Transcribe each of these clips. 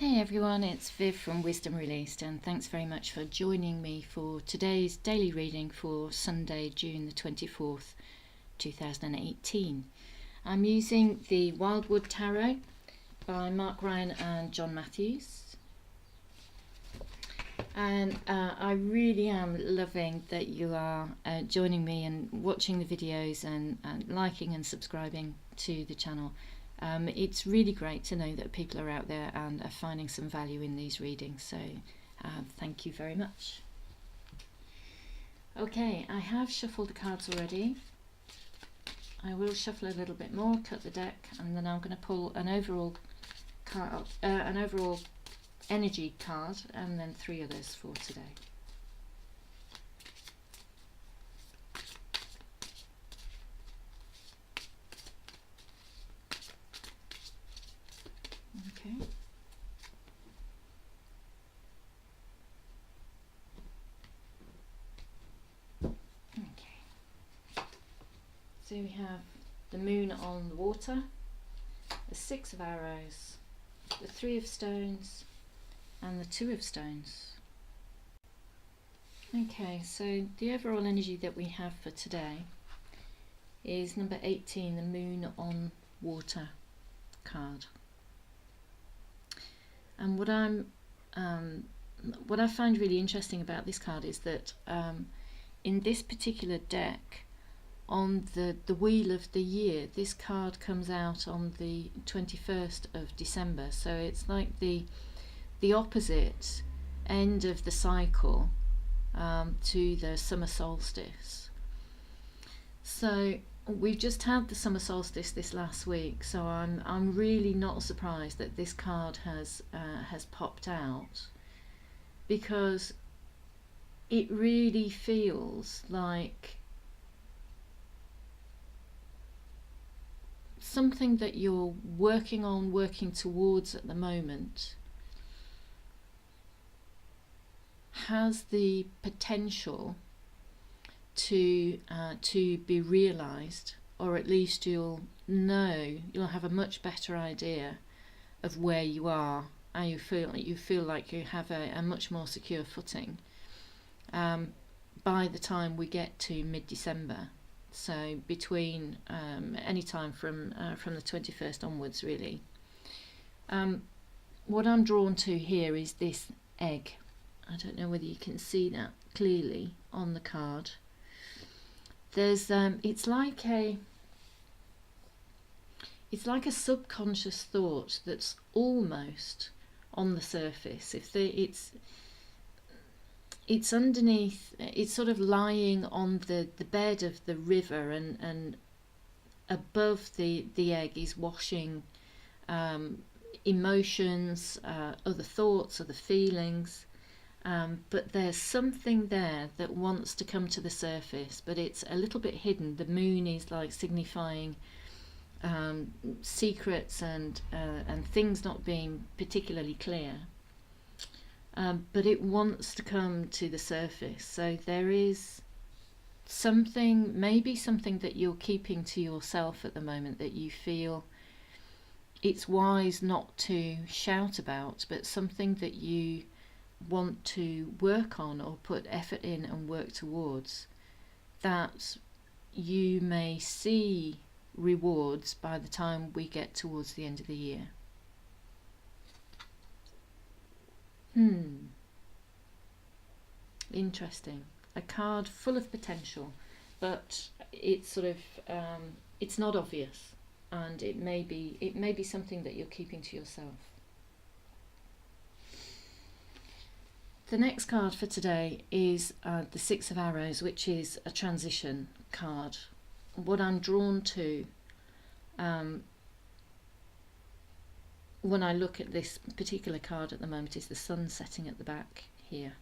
Hey everyone, it's Viv from Wisdom Released, and thanks very much for joining me for today's daily reading for Sunday, June the 24th, 2018. I'm using the Wildwood Tarot by Mark Ryan and John Matthews. And I really am loving that you are joining me and watching the videos and liking and subscribing to the channel. It's really great to know that people are out there and are finding some value in these readings, so thank you very much. Okay, I have shuffled the cards already. I will shuffle a little bit more, cut the deck, and then I'm going to pull an overall card, an overall energy card, and then 3 others for today. Okay. Okay. So we have the moon on the water, the 6 of arrows, the 3 of stones, and the 2 of stones. Okay, so the overall energy that we have for today is number 18, the moon on water card. And what I find really interesting about this card is that in this particular deck, on the wheel of the year, this card comes out on the 21st of December. So it's like the opposite end of the cycle to the summer solstice. So we've just had the summer solstice this last week, so I'm really not surprised that this card has popped out, because it really feels like something that you're working towards at the moment has the potential to be realized, or at least you'll have a much better idea of where you are, and you feel like you have a much more secure footing by the time we get to mid-December. So between any time from the 21st onwards, really. What I'm drawn to here is this egg. I don't know whether you can see that clearly on the card. There's it's like a subconscious thought that's almost on the surface. It's underneath, it's sort of lying on the bed of the river, and above the egg is washing emotions, other thoughts, other feelings. But there's something there that wants to come to the surface, but it's a little bit hidden. The moon is like signifying secrets and things not being particularly clear. But it wants to come to the surface. So there is something, maybe something that you're keeping to yourself at the moment, that you feel it's wise not to shout about, but something that you want to work on or put effort in and work towards, that you may see rewards by the time we get towards the end of the year. Interesting. A card full of potential, but it's sort of it's not obvious, and it may be something that you're keeping to yourself. The next card for today is the 6 of arrows, which is a transition card. What I'm drawn to when I look at this particular card at the moment is the sun setting at the back here.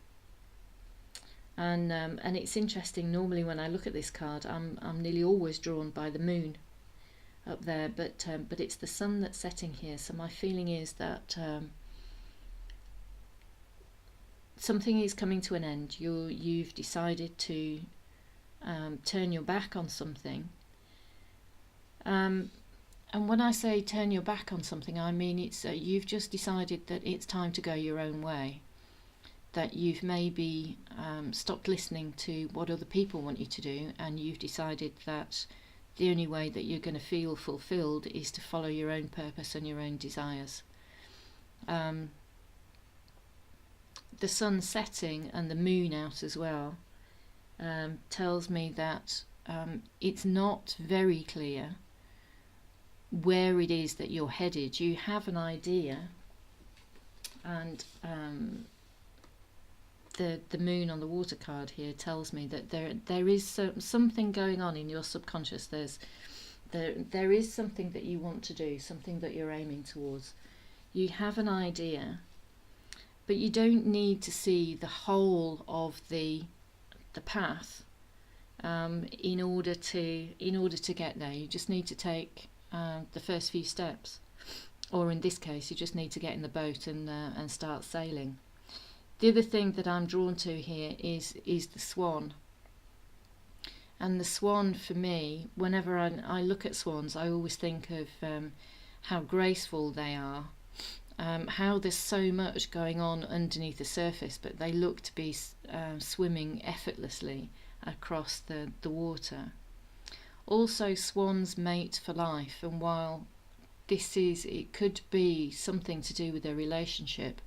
And it's interesting, normally when I look at this card I'm nearly always drawn by the moon up there, but it's the sun that's setting here. So my feeling is that something is coming to an end. You've decided to turn your back on something, And when I say turn your back on something, I mean it's you've just decided that it's time to go your own way, that you've maybe stopped listening to what other people want you to do, and you've decided that the only way that you're going to feel fulfilled is to follow your own purpose and your own desires. The sun setting and the moon out as well tells me that it's not very clear where it is that you're headed. You have an idea, and the moon on the water card here tells me that there is something going on in your subconscious. There is something that you want to do, something that you're aiming towards. You have an idea, but you don't need to see the whole of the path in order to get there. You just need to take the first few steps, or in this case, you just need to get in the boat and start sailing. The other thing that I'm drawn to here is the swan. And the swan, for me, whenever I look at swans, I always think of how graceful they are, how there's so much going on underneath the surface, but they look to be swimming effortlessly across the water. Also, swans mate for life, and while it could be something to do with their relationship,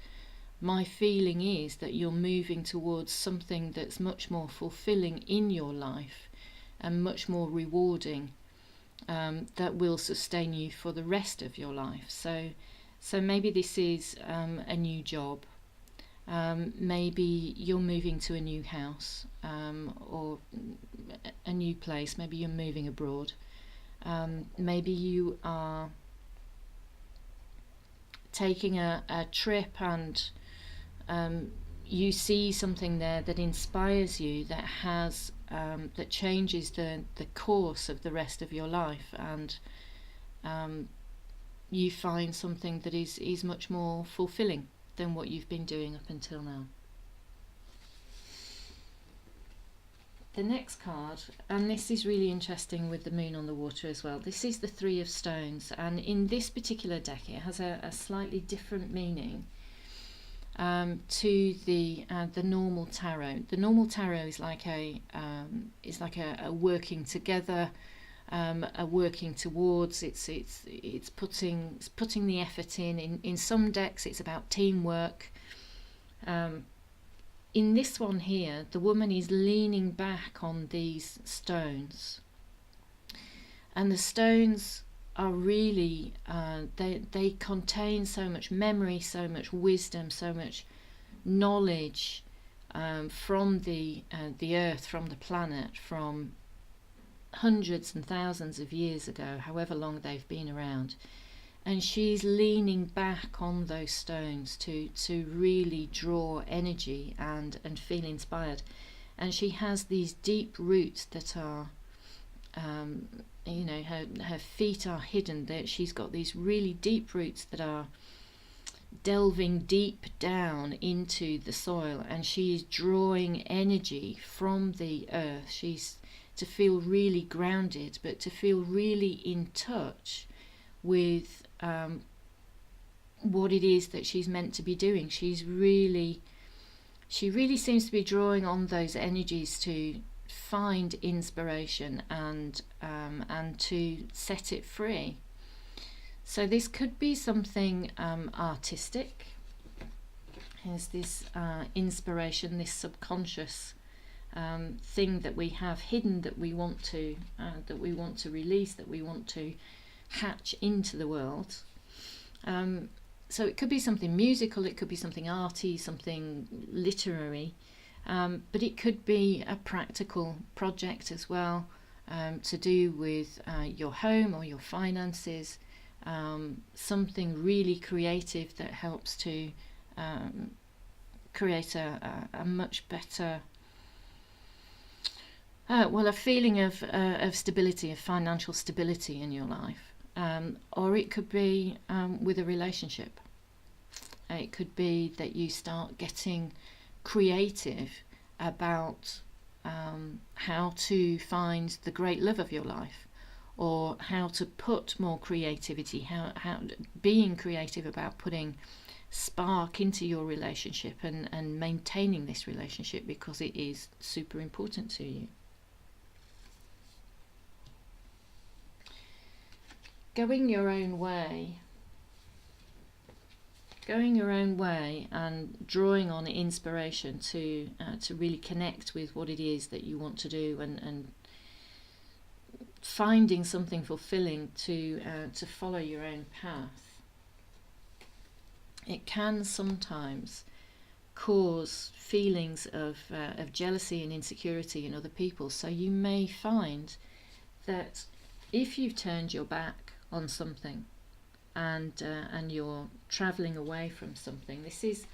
my feeling is that you're moving towards something that's much more fulfilling in your life and much more rewarding, that will sustain you for the rest of your life. So maybe this is a new job. Maybe you're moving to a new house, or a new place. Maybe you're moving abroad. Maybe you are taking a trip, and you see something there that inspires you, that changes the course of the rest of your life, and you find something that is much more fulfilling than what you've been doing up until now. The next card, and this is really interesting with the moon on the water as well, this is the Three of Stones, and in this particular deck it has a slightly different meaning to the normal tarot. The normal tarot is like a working together, a working towards. It's putting the effort in. In some decks, it's about teamwork. In this one here, the woman is leaning back on these stones, and the stones are really they contain so much memory, so much wisdom, so much knowledge from the earth, from the planet, from hundreds and thousands of years ago, however long they've been around. And she's leaning back on those stones to really draw energy and feel inspired. And she has these deep roots that are her feet are hidden. She's got these really deep roots that are delving deep down into the soil, and she's drawing energy from the earth. She's to feel really grounded, but to feel really in touch with what it is that she's meant to be doing. She really seems to be drawing on those energies to find inspiration and to set it free. So this could be something artistic. There's this inspiration, this subconscious thing that we have hidden, that we want to release, that we want to hatch into the world. So it could be something musical, it could be something arty, something literary, but it could be a practical project as well, to do with your home or your finances, something really creative that helps to create a much better a feeling of stability, of financial stability in your life. Or it could be with a relationship. It could be that you start getting creative about how to find the great love of your life, or how to put more creativity, how being creative about putting spark into your relationship and maintaining this relationship because it is super important to you. Going your own way and drawing on inspiration to really connect with what it is that you want to do, and finding something fulfilling to follow your own path. It can sometimes cause feelings of jealousy and insecurity in other people. So you may find that if you've turned your back on something and you're travelling away from something, this is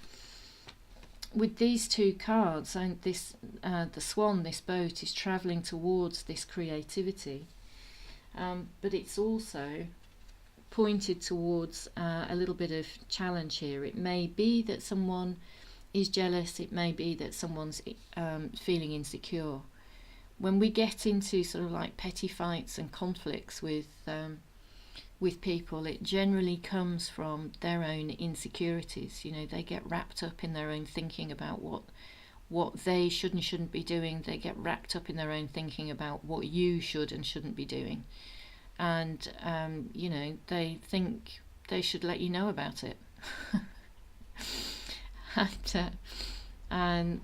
with these two cards, and this the swan, this boat, is travelling towards this creativity, but it's also pointed towards a little bit of challenge here. It may be that someone is jealous, it may be that someone's feeling insecure. When we get into sort of like petty fights and conflicts with people, it generally comes from their own insecurities. You know, they get wrapped up in their own thinking about what they should and shouldn't be doing. They get wrapped up in their own thinking about what you should and shouldn't be doing. And you know, they think they should let you know about it. and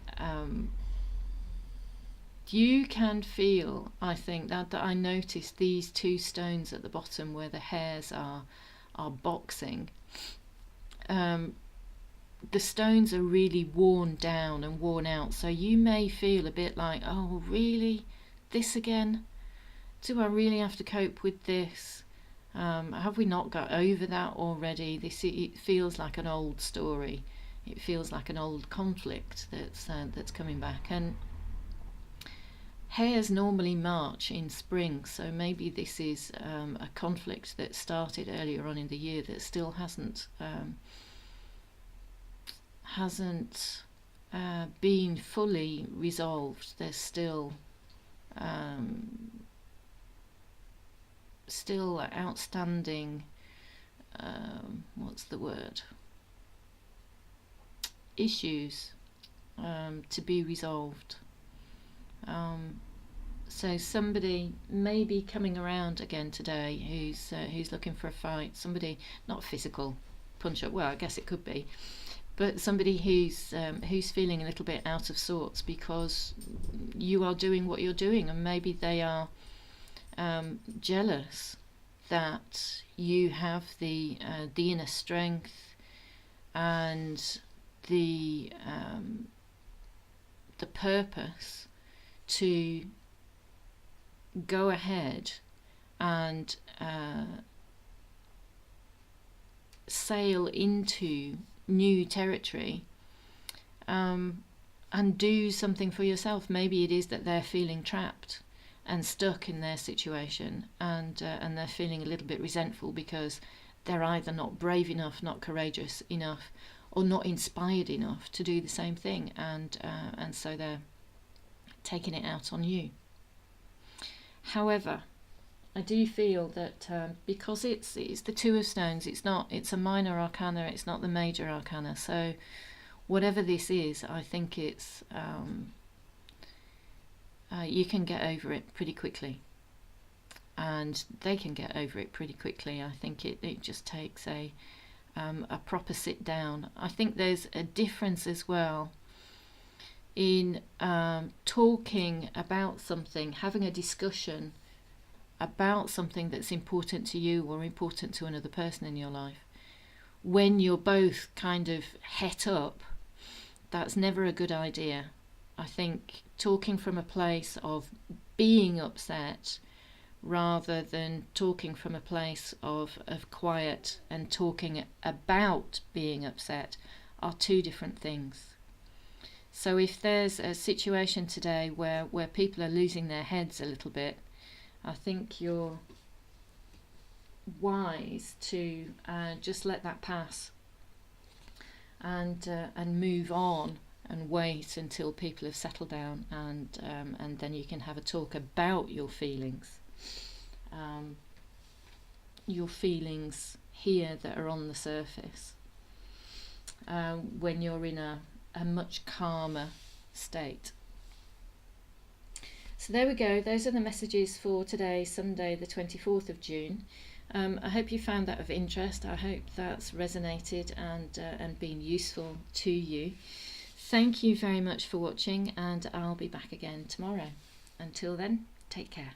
you can feel, I think, that I noticed these two stones at the bottom where the hairs are boxing. The stones are really worn down and worn out, so you may feel a bit like, oh really, this again? Do I really have to cope with this? Have we not got over that already? It feels like an old story. It feels like an old conflict that's coming back. And hares normally march in spring, so maybe this is a conflict that started earlier on in the year that still hasn't been fully resolved. There's still outstanding issues to be resolved. So somebody may be coming around again today who's looking for a fight. Somebody, not physical punch up, well I guess it could be, but somebody who's feeling a little bit out of sorts because you are doing what you're doing, and maybe they are jealous that you have the inner strength and the purpose to go ahead and sail into new territory and do something for yourself. Maybe it is that they're feeling trapped and stuck in their situation, and they're feeling a little bit resentful because they're either not brave enough, not courageous enough, or not inspired enough to do the same thing, and so they're taking it out on you. However, I do feel that because it's the Two of Stones, it's a minor arcana, it's not the major arcana. So whatever this is, I think it's you can get over it pretty quickly, and they can get over it pretty quickly. I think it just takes a proper sit down. I think there's a difference as well in talking about something, having a discussion about something that's important to you or important to another person in your life. When you're both kind of het up, that's never a good idea. I think talking from a place of being upset rather than talking from a place of quiet and talking about being upset are two different things. So if there's a situation today where people are losing their heads a little bit, I think you're wise to just let that pass and move on and wait until people have settled down, and then you can have a talk about your feelings. your feelings here that are on the surface when you're in a much calmer state. So there we go, those are the messages for today, Sunday the 24th of June. I hope you found that of interest. I hope that's resonated and been useful to you. Thank you very much for watching, and I'll be back again tomorrow. Until then, take care.